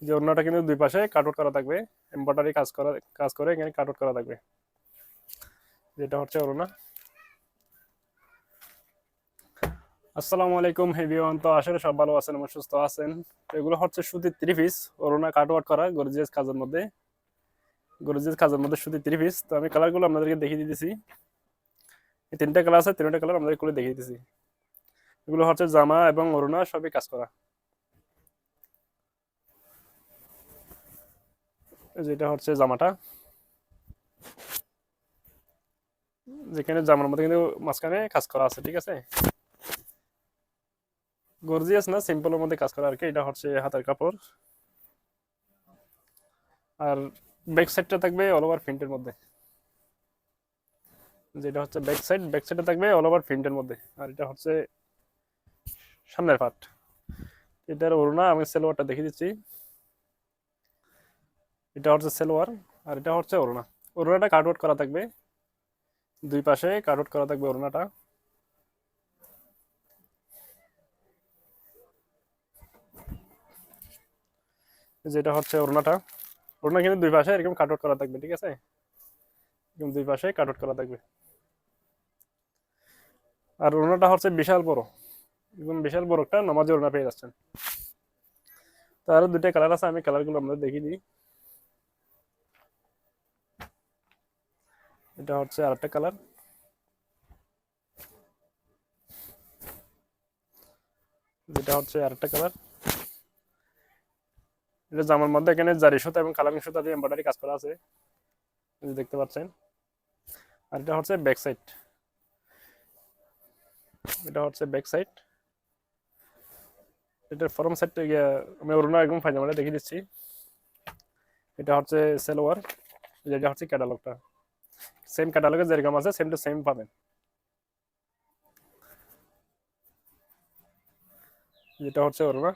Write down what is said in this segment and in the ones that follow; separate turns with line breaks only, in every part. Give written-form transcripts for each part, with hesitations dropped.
যে ওড়নাটা কিন্তু দুই পাশে কাট আউট করা থাকবে, এমব্রয়ডারি কাজ করে এখানে কাট আউট করা থাকবে। যেটা হচ্ছে ওড়না। আসসালামু আলাইকুম এভরিওয়ান, তো আসলে সব ভালো আছেন এবং সুস্থ আছেন। তো এগুলো হচ্ছে সুতির 3 পিস ওড়না কাট আউট করা গর্জিয়াস কাজের মধ্যে সুতির 3 পিস। তো আমি কালারগুলো আপনাদেরকে দেখিয়ে দিতেছি। এই তিনটা কালার আছে, তিনটা কালার আপনাদের খুলে দেখিয়ে দিতেছি। এগুলো হচ্ছে জামা এবং ওড়না সবই কাজ করা। যেটা হচ্ছে জামাটা, যেখানে জামার মধ্যে কিন্তু মাঝখানে কাজ করা আছে, ঠিক আছে। গর্জিয়াস না, সিম্পলের মধ্যে কাজ করা আর কি। এটা হচ্ছে হাতের কাপড়। আর ব্যাক সাইডটা থাকবে অল ওভার প্রিন্টের মধ্যে। যেটা হচ্ছে ব্যাক সাইডে থাকবে অল ওভার প্রিন্টের মধ্যে। আর এটা হচ্ছে সামনের পার্ট। এটার ওড়না আমি সেলোয়ারটা দেখিয়ে দিচ্ছি। এটা হচ্ছে সেলোয়ার, আর এটা হচ্ছে ওড়না। ওড়নাটা কাট আউট করা থাকবে, দুই পাশে কাট আউট করা থাকবে ওড়নাটা। যেটা হচ্ছে ওড়নাটা, ওড়না কিন্তু দুই পাশে এরকম কাট আউট করা থাকবে, ঠিক আছে। এরকম দুই পাশে কাট আউট করা থাকবে। আর ওড়নাটা হচ্ছে বিশাল বড়, একদম বিশাল বড় একটা নামাজি ওড়না পেয়ে যাচ্ছেন। তো আরো দুইটা কালার আছে, আমি কালারগুলো আপনাদের দেখিয়ে দিই। এটা হচ্ছে আরেকটা কালার। যেটা হচ্ছে আরেকটা কালার। এটা জামার মধ্যে এখানে জারি সুতা এবং কালামিং সুতা দিয়ে এমব্রয়ডারি কাজ করা আছে, এই যে দেখতে পাচ্ছেন। আর এটা হচ্ছে ব্যাক সাইড। এটা হচ্ছে ব্যাক সাইড। এটার ফরম সাইডটা গিয়ে আমি ওড়না একদম ফাইনালে দেখিয়ে দিচ্ছি। এটা হচ্ছে সেলোয়ার, যেটা হচ্ছে ক্যাটালগটা। সেম ক্যাটালগে যেরকম আছে সেম টু সেম পাবেন। যেটা হচ্ছে ওড়না।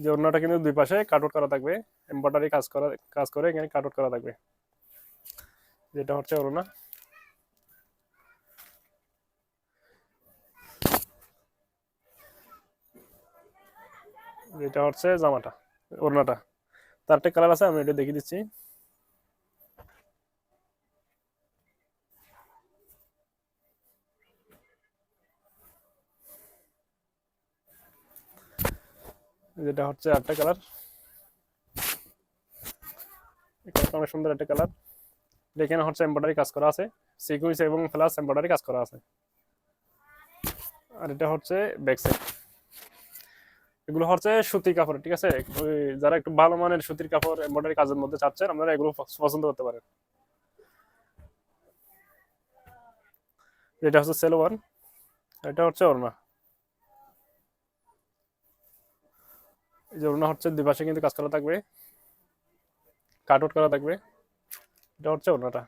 যে ওড়নাটা কিন্তু দুই পাশে কাট আউট করা থাকবে, এমব্রয়ডারি কাজ করে এখানে কাট আউট করা থাকবে। যেটা হচ্ছে ওড়না। যেটা হচ্ছে জামাটা, ওড়নাটা। তার একটা কালার আছে, আমি এটা দেখিয়ে দিচ্ছি। যেটা হচ্ছে আরেকটা কালার। অনেক সুন্দর একটা কালার। এখানে হচ্ছে এমব্রয়ডারি কাজ করা আছে, সিকুয়েন্স এবং প্লাস এমব্রয়ডারি কাজ করা আছে। আর এটা হচ্ছে ব্যাক সাইড। এগুলো হচ্ছে সুতির কাপড়, ঠিক আছে। ওই যারা একটু ভালো মানের সুতির কাপড় এমব্রয়ডারি কাজের মধ্যে চাচ্ছেন, আপনারা এগুলো পছন্দ করতে পারেন। এটা হচ্ছে সেলোয়ার, এটা হচ্ছে ওড়না। এই যে ওড়না হচ্ছে দুই পাশে কিন্তু কাজ করা থাকবে, কাট আউট করা থাকবে। এটা হচ্ছে ওড়নাটা।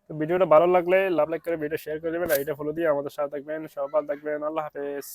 তো ভিডিওটা ভালো লাগলে লাভ লাইক করে ভিডিও শেয়ার করে দেবেন, আর এটা ফলো দিয়ে আমাদের সাথে থাকবেন। সবাই ভালো থাকবেন, আল্লাহ হাফেজ।